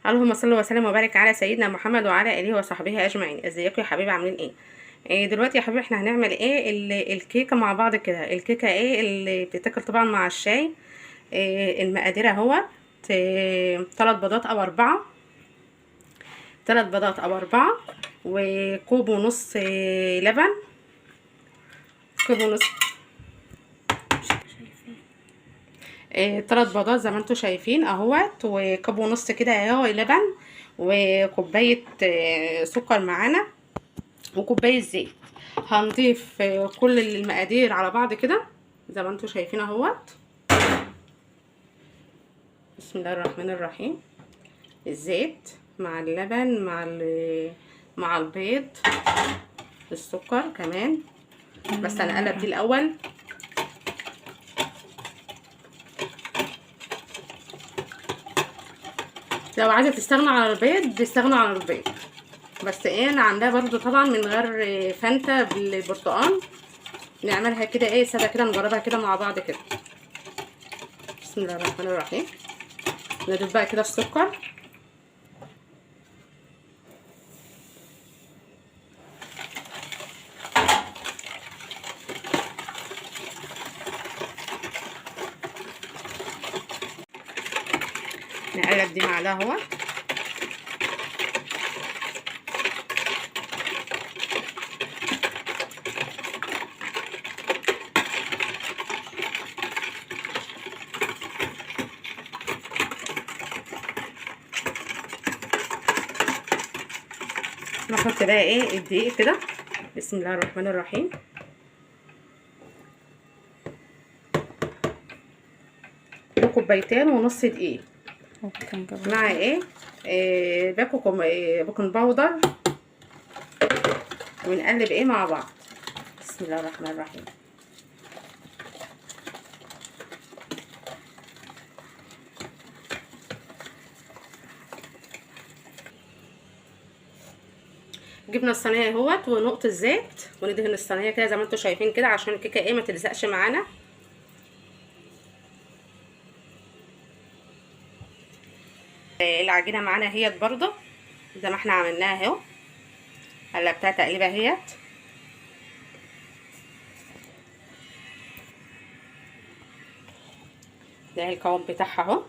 اللهم صل وسلم وبارك على سيدنا محمد وعلى اله وصحبه اجمعين. ازيكم يا حبايبي، عاملين ايه؟ دلوقتي يا حبايبي احنا هنعمل ايه الكيكه مع بعض كده. الكيكه اللي بتتاكل طبعا مع الشاي. المقادير اهوت. 3 بيضات او 4. 3 بيضات او 4 وكوب ونص لبن. كوب ونص. 3 بيضات زي ما انتم شايفين اهوت، وكوب ونص كده اهو لبن، وكوبايه سكر معانا، وكوبايه زيت. هنضيف كل المقادير على بعض كده زي ما انتم شايفين اهوت. بسم الله الرحمن الرحيم. الزيت مع اللبن مع البيض، السكر كمان. بس انا اقلب دي الاول. لو عايزه تستغنوا عن البيض تستغنوا عن البيض، بس انا عاملاها برضو طبعا من غير فانتا بالبرتقال. نعملها كده ساده كده، نجربها كده مع بعض كده. بسم الله الرحمن الرحيم. نضيف بقى كده السكر. نقلب دي معلقه اهو. نحط بقى الدقيق كده. بسم الله الرحمن الرحيم. كوبايتين ونص دقيق مع بيكنج باودر، ونقلب مع بعض. بسم الله الرحمن الرحيم. جبنا الصينيه اهوت ونقطه زيت، وندهن الصينيه كده زي ما انتم شايفين كده عشان الكيكه ما تلزقش معانا. العجينه معانا اهيت برضو زي ما احنا عملناها اهو. قلبتها تقليبه اهيت. ده القوام بتاعها اهو.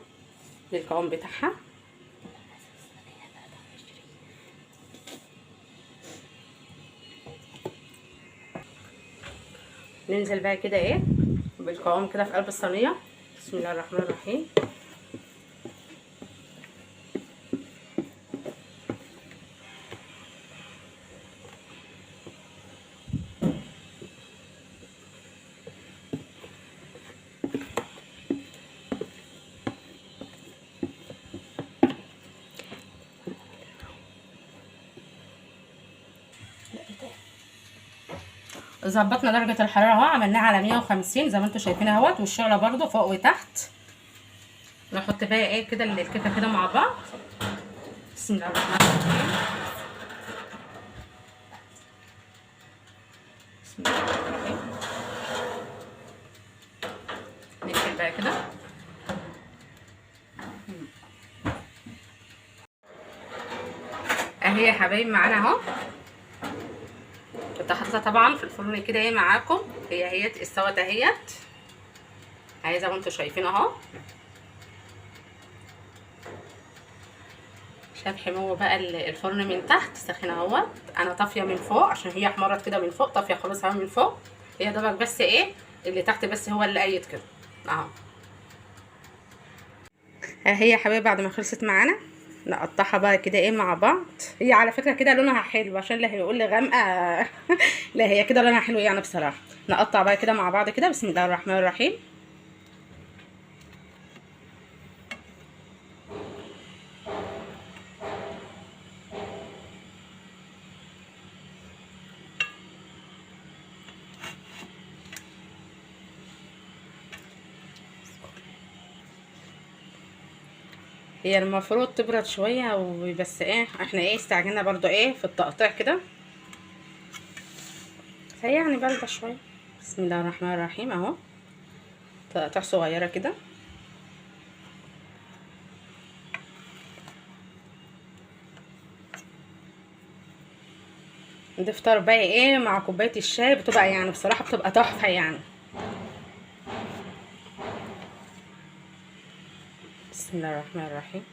ده القوام بتاعها. ننزل بقى كده بالقوام كده في قلب الصينيه. بسم الله الرحمن الرحيم. ظبطنا درجه الحراره اهو، عملناها على 150 زي ما انتم شايفين اهوت، والشعله برده فوق وتحت. نحط بقى كده الكيكه كده مع بعض. بسم الله الرحمن الرحيم. بسم الله الرحمن الرحيم. نقفل بقى كده. اهي يا حبايبي معانا اهو. كنت حاطه طبعا في الفرن كده معاكم. هي استوت اهيت زي ما انتم شايفين اهو. شايف حمو بقى الفرن من تحت سخن اهوت. انا طافيه من فوق عشان هي احمرت كده من فوق، طافيه خالص اهو من فوق. هي دوبك بس اللي تحت بس هو اللي قايد كده اهو. اهي يا حبايبي بعد ما خلصت معانا نقطعها بقى كده مع بعض. هي على فكره كده لونها حلو، عشان اللي هيقول لي غامقه لا هي كده لونها حلو يعني بصراحه. نقطع بقى كده مع بعض كده. بسم الله الرحمن الرحيم. هي المفروض تبرد شويه وبس احنا استعجلنا برضو في التقطيع كده، فهي يعني بارده شويه. بسم الله الرحمن الرحيم اهو. تقطيع صغيره كده. ده فطار بقى ايه مع كوبايه الشاي، بتبقى يعني بصراحه بتبقى تحفه يعني. بسم الله الرحمن الرحيم.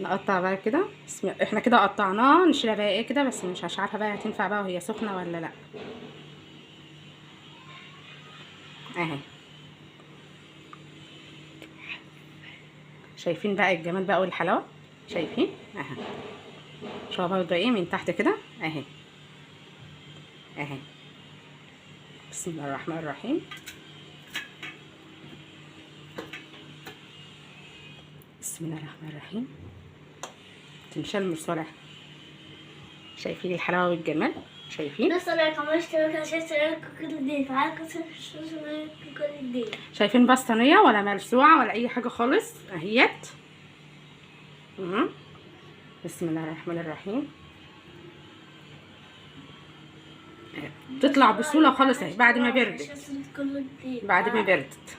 نقطع بقى كده. احنا كده قطعناها، نشيلها بقى ايه كده، بس مش عارفه بقى هتنفع بقى وهي سخنه ولا لا. اهي شايفين بقى الجمال بقى والحلاوه، شايفين اهي. شوفوا برضه ايه من تحت كده اهي اهي. بسم الله الرحمن الرحيم. بسم الله الرحمن الرحيم. تنشال من الصالح. شايفين الحلاوه والجمال، شايفين. شايفين بقى صينيه ولا ملسوعه ولا اي حاجه خالص اهيت. بسم الله الرحمن الرحيم. تطلع بسهوله خالص اهي بعد ما بردت. بعد ما بردت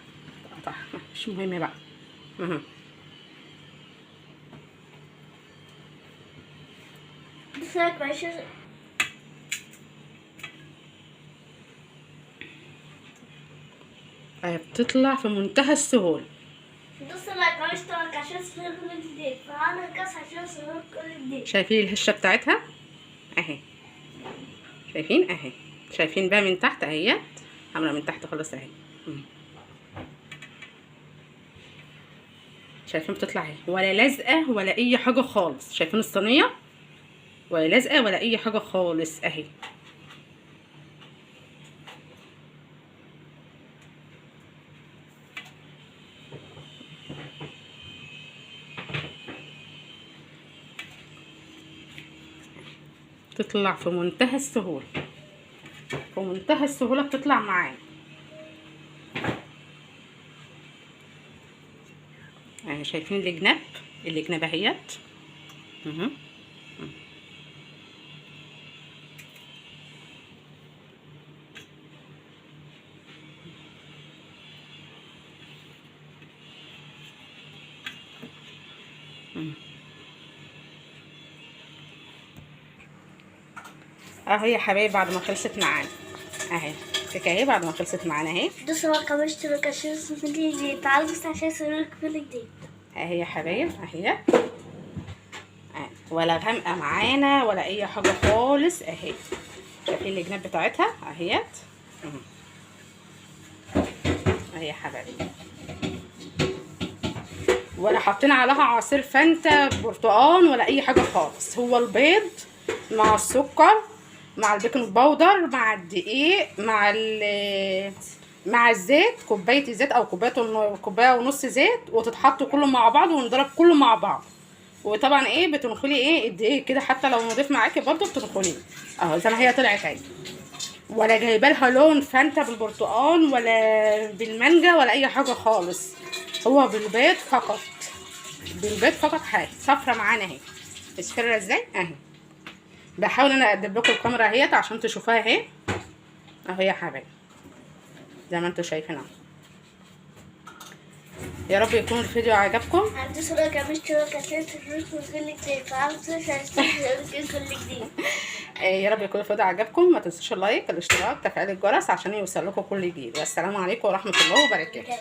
مش مهم بقى. بتطلع في منتهى السهولة. شايفين الهشة بتاعتها اهي، شايفين اهي. شايفين بقى من تحت اهيت، عاملة من تحت خالص اهي. شايفين بتطلع اهي، ولا لازقة ولا اي حاجة خالص. شايفين الصينية ولا لازقة ولا اي حاجة خالص اهي. تطلع في منتهى السهولة، في منتهى السهولة بتطلع معايا اهي. شايفين الجناب اهيت. اهي يا حبايبي بعد ما خلصت معانا اهي. الكيكه اهي بعد ما خلصت معانا اهي. اهي يا حبايب اهي. ولا غامقه معانا ولا اي حاجه خالص اهي. شايفين الجناب بتاعتها اهيت اهي يا حبايبي. ولا حاطين عليها عصير فانتا برتقال ولا اي حاجه خالص. هو البيض مع السكر مع البيكنج باودر مع الدقيق مع الزيت، كوبايه الزيت او كوبايه ونص زيت، وتتحط كله مع بعض ونضرب كله مع بعض. وطبعا ايه بتنخلي ايه الدقيق كده، حتى لو نضيف معاكي برضو بتنخليه اهو زي ما هي طلعت اهي. ولا جايبه لها لون فانتا بالبرتقال ولا بالمانجا ولا اي حاجه خالص. هو بالبيض فقط، بالبيض فقط. حاجه صفرة معانا اهي. مصفرة ازاي اهي. بحاول انا اقدم لكم الكاميرا اهيت عشان تشوفوها اهي اهو يا حبايبي زي ما انتم شايفين اهو. يا رب يكون الفيديو عجبكم. يا رب يكون الفيديو عجبكم. ما تنسوش اللايك، الاشتراك، تفعيل الجرس عشان يوصل لكم كل جديد. والسلام عليكم ورحمه الله وبركاته.